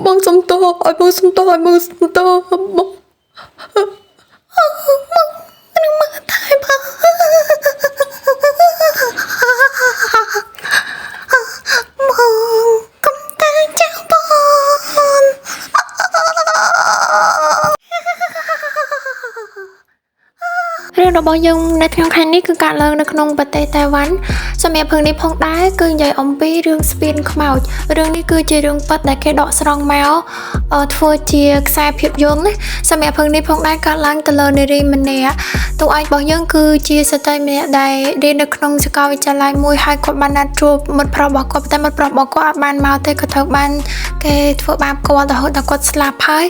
បងសុំទោសឲ្យបងសុំទោសឲ្យបងសុំទោសបងនឹងមកតែបងកុំតែចាស់បងរឿងរបស់យើងនៅក្នុងខែនេះគឺកើតឡើងនៅក្នុងប្រទេសតៃវ៉ាន់សម្រាប់រឿងនេះផងដែរគឺនិយាយអំពីរឿងស្ពានខ្មោចរឿងនេះគឺជារឿងពិតដែលគេដកស្រង់មកធ្វើជាខ្សែភាពយន្តណាសម្រាប់រឿងនេះផងដែរកើតឡើងទៅលើនារីម្នាក់តួឯករបស់យើងគឺជាស្ត្រីម្នាក់ដែលរៀននៅក្នុងសាកលវិទ្យាល័យមួយហើយគាត់បានណាត់ជួបមិត្តប្រុសរបស់គាត់តែមិត្តប្រុសរបស់គាត់អាចបានមកទេគាត់ត្រូវបានគេធ្វើបាបគាត់រហូតដល់គាត់ស្លាប់ហើយ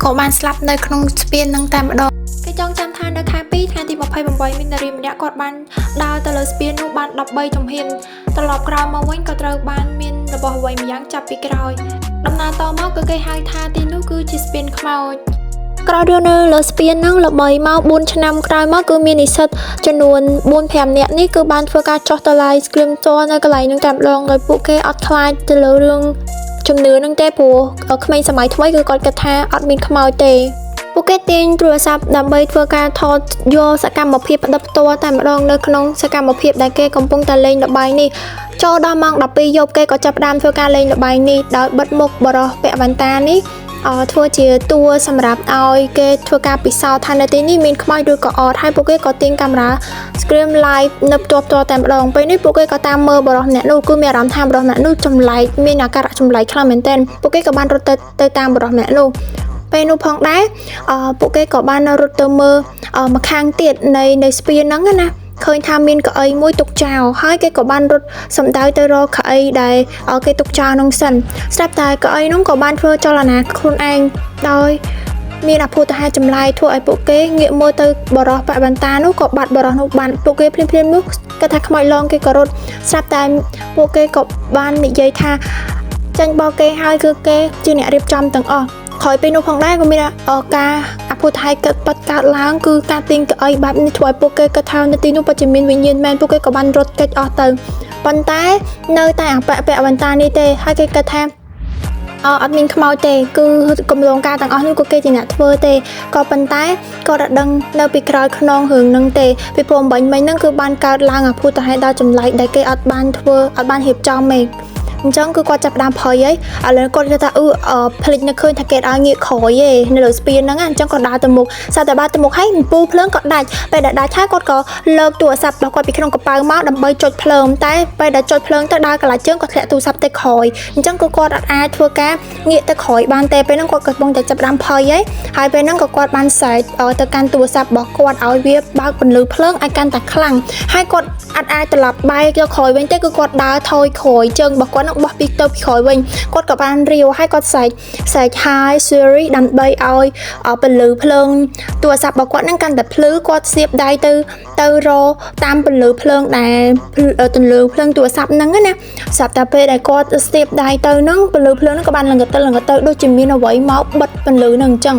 ក៏បានស្លាប់នៅក្នុងស្ពាននឹងតែម្ដងគេចងចាំថានៅខែ2ថ្ងៃទី28មាននារីម្នាក់គាត់បានដើរទៅលើស្ពាននោះបាន13ជំហានត្រឡប់ក្រោយមកវិញក៏ត្រូវបានមានរបស់អ្វីម្យ៉ាងចាប់ពីក្រោយដំណើរតមកគឺគេហៅថាទីនោះគឺជាស្ពានខ្មោចក្រោយនៅលើស្ពានហ្នឹងល្បីមក4ឆ្នាំក្រោយមកគឺមាននិស្សិតចំនួន 4-5 នាក់នេះគឺបានធ្វើការចោះតឡាយស្គ្រីមតនៅកន្លែងហ្នឹងតែម្ដងដោយពួកគេអត់ខ្លាចទៅលើរឿងជំនឿហ្នឹងទេព្រោះក្មេងសម័យថ្មីគឺគាត់គិតថាអត់មានខ្មោចទេពួកគេទាញទូរស័ព្ទដើម្បីធ្វើការថតយកសកម្មភាពផ្ដិតផ្ទាល់តែម្ដងនៅក្នុងសកម្មភាពដែលគេកំពុងតែលេងល្បែងនេះចូលដល់ម៉ោង12យប់គេក៏ចាប់ផ្ដើមធ្វើការលេងល្បែងនេះដោយបិទមុខបរោះពាក់វ៉ែនតានេះធ្វើជាតួសម្រាប់ឲ្យគេធ្វើការពិសោធន៍ថានៅទីនេះមានខ្មោចឬក៏អត់ហើយពួកគេក៏ទាញកាមេរ៉ា screen live នៅផ្ទាល់តែម្ដងពេលនេះពួកគេក៏តាមមើលបរិសម្នាក់នោះគឺមានអារម្មណ៍ថាបរិសម្នាក់នោះចម្លែកមានអាការៈចម្លែកខ្លាំងមែនទែនពួកគេក៏បានរត់ទៅតាមបរិសម្នាក់នោះពេលនោះផងដែរពួកគេក៏បានរត់ទៅមើលម្ខាងទៀតនៃស្ពានហ្នឹងណាឃើញថាមានកៅអីមួយទុកចោលហើយគេក៏បានរត់សំដៅទៅរកកៅអីដែលគេទុកចោលនោះសិនស្រាប់តែកៅអីនោះក៏បានធ្វើចលនាខ្លួនឯងដោយមានអភូតហេតុចម្លែកធ្វើឲ្យពួកគេងាកមើលទៅបរោះប៉វ៉ាន់តានោះក៏បាត់បរោះនោះបានពួកគេភ្លាមនោះគេថាខ្មោចឡងគេក៏រត់ស្រាប់តែពួកគេក៏បាននិយាយថាចាញ់បោកគេហើយគឺគេជាអ្នករៀបចំទាំងអស់ក្រោយពេលនោះផងដែរក៏មានការអភូតហេតុកើតឡើងគឺការទាញកៅអីបែបនេះធ្វើឲ្យពួកគេគិតថានៅទីនោះពិតជាមានវិញ្ញាណមែនពួកគេក៏បានរត់គេចអស់ទៅប៉ុន្តែនៅតែអពាក់វ៉ាន់តានេះទេហើយគេគិតថាអត់មានខ្មោចទេគឺកំឡុងការទាំងអស់នោះក៏គេជាអ្នកធ្វើទេក៏ប៉ុន្តែក៏រត់ដឹងនៅពីក្រោយខ្នងរឿងហ្នឹងទេពីព្រោះមិញហ្នឹងគឺបានកើតឡើងអភូតហេតុដល់ចម្លែកដែលគេអត់បានរៀបចំទេអញ្ចឹងគឺគាត់ចាប់ផ្ដើមភ័យហើយឥឡូវគាត់គិតថាភ្លេចនឹកឃើញថាគេឲ្យងាកក្រោយឯងនៅលើស្ពានហ្នឹងអញ្ចឹងគាត់ដើរទៅមុខសាតែដើរទៅមុខហើយពូភ្លើងក៏ដាច់ពេលដែលដាច់ហើយគាត់ក៏លើកទូរស័ព្ទរបស់គាត់ពីក្នុងកប៉ៅមកដើម្បីចុចភ្លើងតែពេលដែលចុចភ្លើងទៅដើរកន្លះជើងគាត់ធ្លាក់ទូរស័ព្ទទៅក្រោយអញ្ចឹងគឺគាត់អាចធ្វើការងាកទៅក្រោយបានទេពេលហ្នឹងគាត់កំពុងតែចាប់ផ្ដើមភ័យហើយពេលហ្នឹងក៏គាត់បានសែកទៅកាន់ទូរស័ព្ទរបស់គាត់ឲ្យវាបើកពន្លឺភ្លើងឲ្យកាន់តែខ្លាំងហើយគាត់អាចត្រឡប់បែរទៅក្រោយវិញទេគឺគាត់ដើរថយក្រោយជើងរបស់គាត់នឹងបោះពីទៅក្រោយវិញគាត់ក៏បានរាវហើយគាត់សែក high series ដើម្បីឲ្យពន្លឺភ្លើងទូរស័ព្ទរបស់គាត់នឹងកាន់តែភ្លឺគាត់ស្ទាបដៃទៅរតាមពន្លឺភ្លើងដែលទន្លឺភ្លើងទូរស័ព្ទហ្នឹងណាស្រាប់តែពេលដែលគាត់ស្ទាបដៃទៅហ្នឹងពន្លឺភ្លើងហ្នឹងក៏បានលងទៅដូចជាមានអ្វីមកបិទពន្លឺហ្នឹងអញ្ចឹង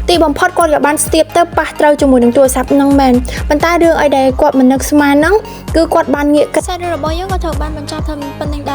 ទីបំផុតគាត់ក៏បានស្ទាបទៅប៉ះត្រូវជាមួយនឹងទូរស័ព្ទហ្នឹងមែនប៉ុន្តែរឿងអីដែលគាត់មិននឹកស្មានហ្នឹងគឺគាត់បានងាកកាសែតរបស់យើងក៏ត្រូវបានបញ្ចប់ធ្វើប៉ុណ្្នឹងដែរ